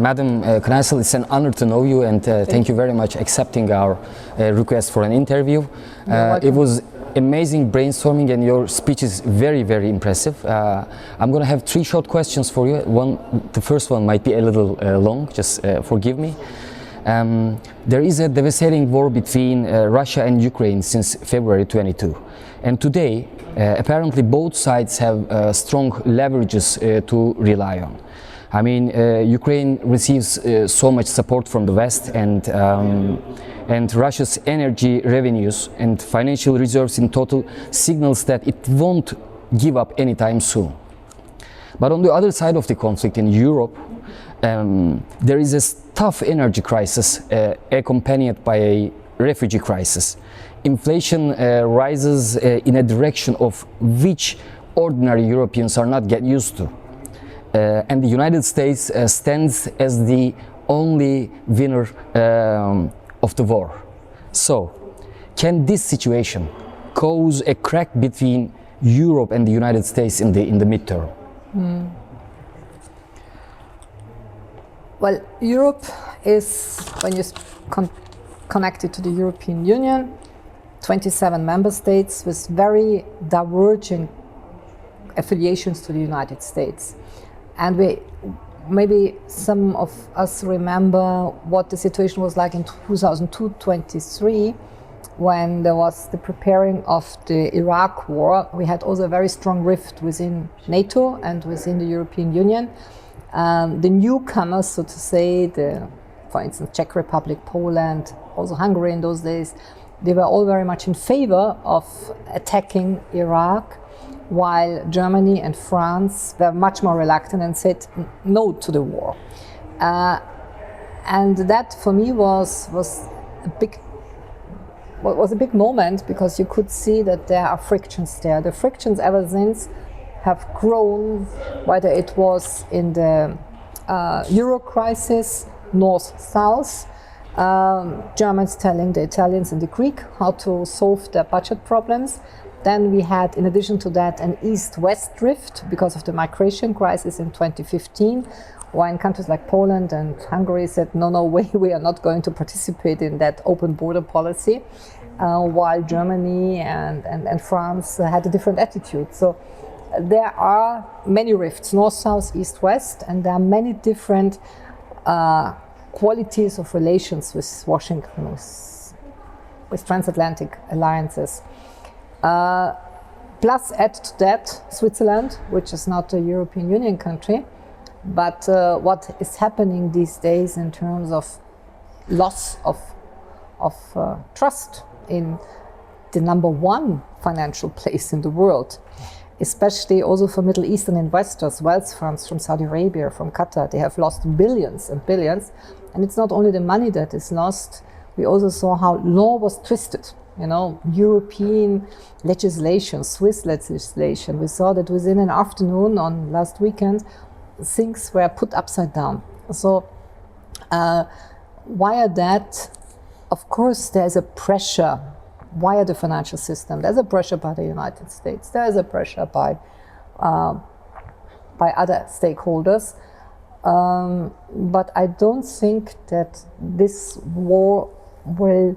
Madam Kneissl, it's an honor to know you, and thank you very much accepting our request for an interview. It was amazing brainstorming, and your speech is very, very impressive. I'm going to have 3 short questions for you. The first one might be a little long, just forgive me. There is a devastating war between Russia and Ukraine since February 22, and today apparently both sides have strong leverages to rely on. I mean, Ukraine receives so much support from the West, and Russia's energy revenues and financial reserves in total signals that it won't give up anytime soon. But on the other side of the conflict in Europe, there is a tough energy crisis accompanied by a refugee crisis. Inflation rises in a direction of which ordinary Europeans are not get used to. And the United States stands as the only winner of the war. So, can this situation cause a crack between Europe and the United States in the midterm? Well, Europe is, when you connected to the European Union, 27 member states with very diverging affiliations to the United States. And maybe some of us remember what the situation was like in 2002-23, when there was the preparing of the Iraq war. We had also a very strong rift within NATO and within the European Union. The newcomers, so to say, for instance, Czech Republic, Poland, also Hungary in those days, they were all very much in favor of attacking Iraq, while Germany and France were much more reluctant and said no to the war. And that for me was a big moment, because you could see that there are frictions there. The frictions ever since have grown, whether it was in the Euro crisis, North-South, Germans telling the Italians and the Greek how to solve their budget problems. Then we had, in addition to that, an East-West drift because of the migration crisis in 2015, when countries like Poland and Hungary said, no way, we are not going to participate in that open border policy, while Germany and France had a different attitude. So there are many rifts, North, South, East, West, and there are many different qualities of relations with Washington, with transatlantic alliances. Plus add to that Switzerland, which is not a European Union country, but what is happening these days in terms of loss of trust in the #1 financial place in the world, especially also for Middle Eastern investors, wealth funds from Saudi Arabia, from Qatar. They have lost billions and billions, and it's not only the money that is lost. We also saw how law was twisted. You know, European legislation, Swiss legislation. We saw that within an afternoon on last weekend, things were put upside down. So, via that, of course, there's a pressure via the financial system. There's a pressure by the United States. There's a pressure by other stakeholders. But I don't think that this war will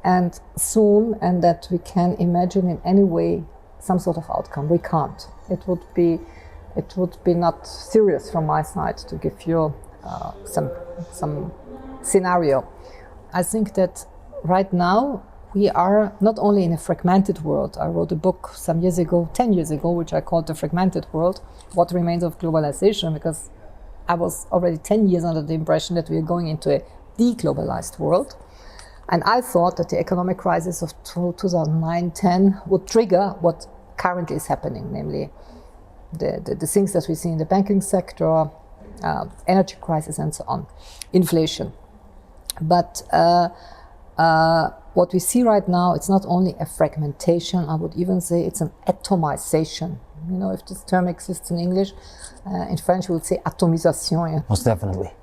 end soon, and that we can imagine in any way some sort of outcome. We can't. It would be not serious from my side to give you some scenario. I think that right now we are not only in a fragmented world. I wrote a book some years ago, 10 years ago, which I called The Fragmented World, What Remains of Globalization, because I was already 10 years under the impression that we are going into a deglobalized world. And I thought that the economic crisis of 2009-10 would trigger what currently is happening, namely the things that we see in the banking sector, energy crisis and so on, inflation. But what we see right now, it's not only a fragmentation, I would even say it's an atomization. You know, if this term exists in English, in French we would say atomisation. Yeah. Most definitely.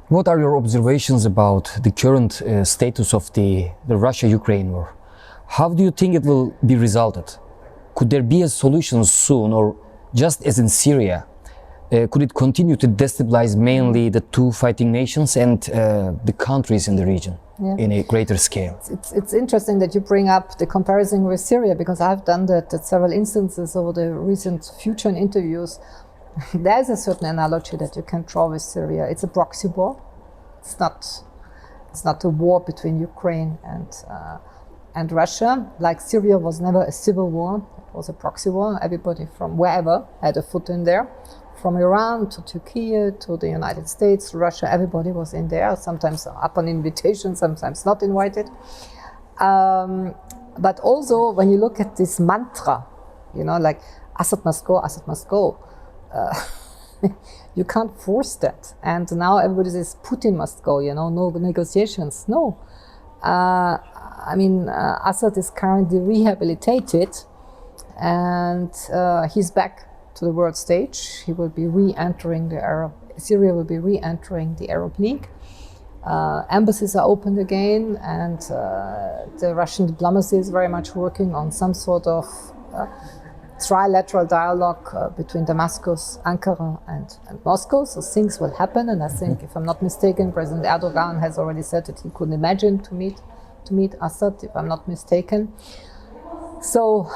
What are your observations about the current status of the Russia-Ukraine war? How do you think it will be resolved? Could there be a solution soon, or just as in Syria, could it continue to destabilize mainly the two fighting nations and the countries in the region in a greater scale? It's interesting that you bring up the comparison with Syria, because I've done that at several instances over the recent Future interviews. There's a certain analogy that you can draw with Syria. It's a proxy war. It's not a war between Ukraine and Russia. Like Syria was never a civil war. It was a proxy war. Everybody from wherever had a foot in there. From Iran to Turkey to the United States, Russia, everybody was in there, sometimes upon invitation, sometimes not invited. But also, when you look at this mantra, like Assad must go, Assad must go, you can't force that. And now everybody says Putin must go, no negotiations. No. Assad is currently rehabilitated, and he's back to the world stage. He will be re-entering Syria will be re-entering the Arab League. Embassies are opened again, and the Russian diplomacy is very much working on some sort of trilateral dialogue between Damascus, Ankara and Moscow. So things will happen, and I think, if I'm not mistaken, President Erdogan has already said that he couldn't imagine to meet Assad, if I'm not mistaken. So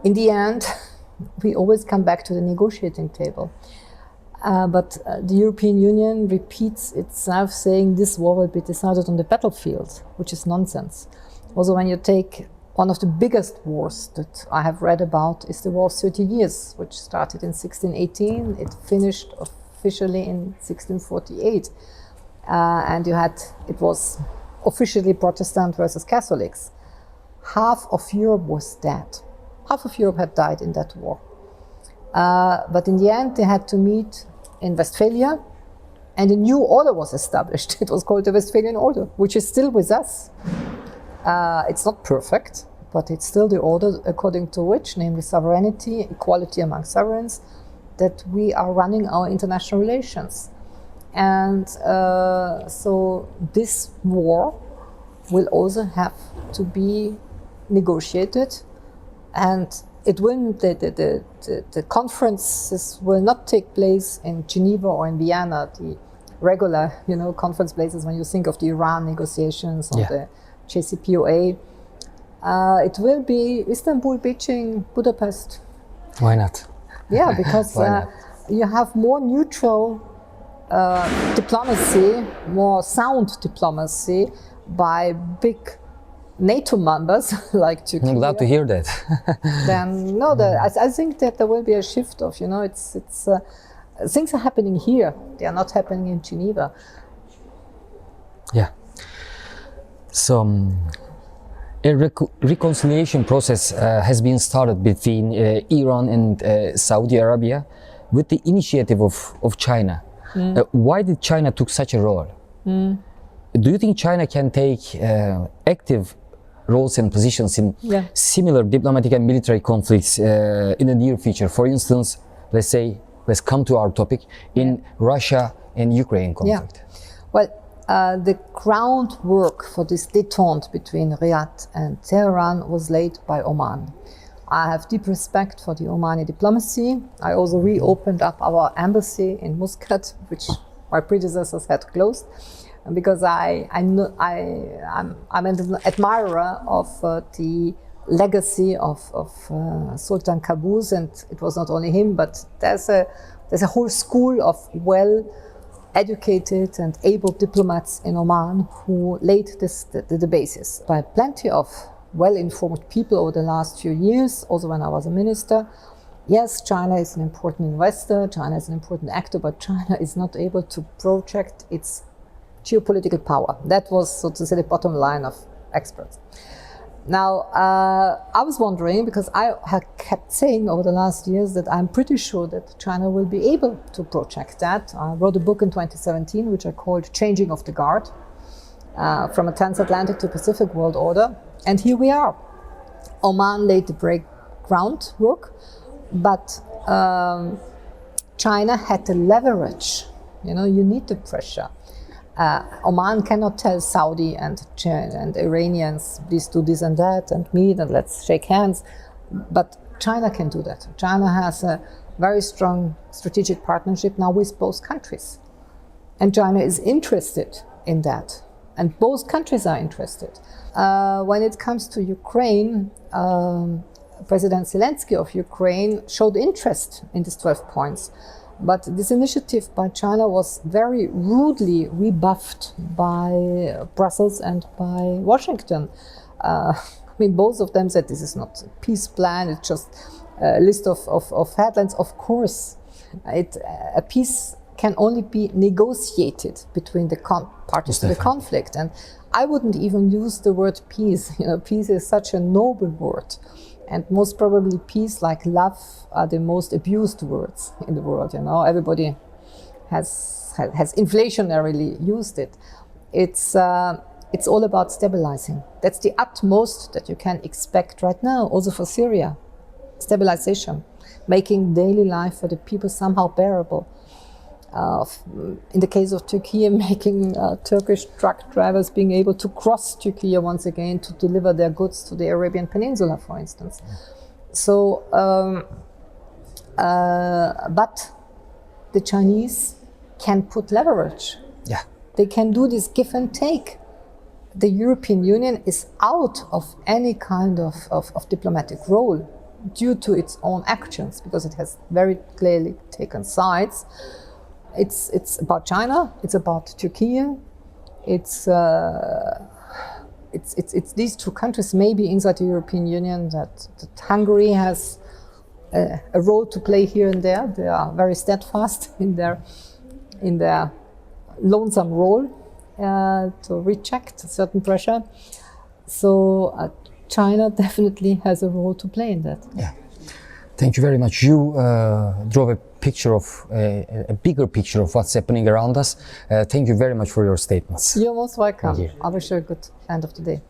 in the end, we always come back to the negotiating table. But the European Union repeats itself saying this war will be decided on the battlefield, which is nonsense. Also, when you take one of the biggest wars that I have read about is the War of 30 Years, which started in 1618. It finished officially in 1648. And it was officially Protestant versus Catholics. Half of Europe was dead. Half of Europe had died in that war. But in the end, they had to meet in Westphalia, and a new order was established. It was called the Westphalian Order, which is still with us. It's not perfect, but it's still the order according to which, namely sovereignty, equality among sovereigns, that we are running our international relations. And so this war will also have to be negotiated, and it will. The conferences will not take place in Geneva or in Vienna, the regular, conference places when you think of the Iran negotiations or the JCPOA. It will be Istanbul, Beijing, Budapest. Why not? Yeah, because you have more neutral diplomacy, more sound diplomacy by big NATO members like Turkey. I'm glad to hear that. Then I think that there will be a shift of, it's things are happening here. They are not happening in Geneva. Yeah. So a reconciliation process has been started between Iran and Saudi Arabia with the initiative of China. Why did China took such a role? Do you think China can take active roles and positions in similar diplomatic and military conflicts in the near future? For instance, let's come to our topic in Russia and Ukraine conflict. Well, the groundwork for this détente between Riyadh and Tehran was laid by Oman. I have deep respect for the Omani diplomacy. I also reopened up our embassy in Muscat, which my predecessors had closed, because I'm an admirer of the legacy of Sultan Qaboos, and it was not only him, but there's a whole school of well-educated and able diplomats in Oman who laid the basis. By plenty of well-informed people over the last few years, also when I was a minister. Yes, China is an important investor, China is an important actor, but China is not able to project its geopolitical power. That was, so to say, the bottom line of experts. Now, I was wondering, because I had kept saying over the last years that I'm pretty sure that China will be able to project that. I wrote a book in 2017, which I called Changing of the Guard, from a transatlantic to Pacific world order. And here we are. Oman laid the groundwork, but China had the leverage. You need the pressure. Oman cannot tell Saudi and Iranians, please do this and that and meet and let's shake hands. But China can do that. China has a very strong strategic partnership now with both countries. And China is interested in that. And both countries are interested. When it comes to Ukraine, President Zelensky of Ukraine showed interest in these 12 points. But this initiative by China was very rudely rebuffed by Brussels and by Washington. I mean, both of them said this is not a peace plan, it's just a list of headlines. Of course, a peace can only be negotiated between the parties to the conflict. And I wouldn't even use the word peace. You know, peace is such a noble word. And most probably peace, like love, are the most abused words in the world. You know, everybody has inflationarily used it. It's all about stabilizing. That's the utmost that you can expect right now, also for Syria. Stabilization, making daily life for the people somehow bearable. In the case of Turkey, making Turkish truck drivers being able to cross Turkey once again to deliver their goods to the Arabian Peninsula, for instance. So, but the Chinese can put leverage. Yeah. They can do this give and take. The European Union is out of any kind of diplomatic role due to its own actions, because it has very clearly taken sides. It's about China. It's about Turkey. It's these two countries, maybe inside the European Union, that Hungary has a role to play here and there. They are very steadfast in their lonesome role to reject certain pressure. So China definitely has a role to play in that. Yeah. Thank you very much. You drove a picture of a bigger picture of what's happening around us. Thank you very much for your statements. You're most welcome. Thank you. I wish you a good end of the day.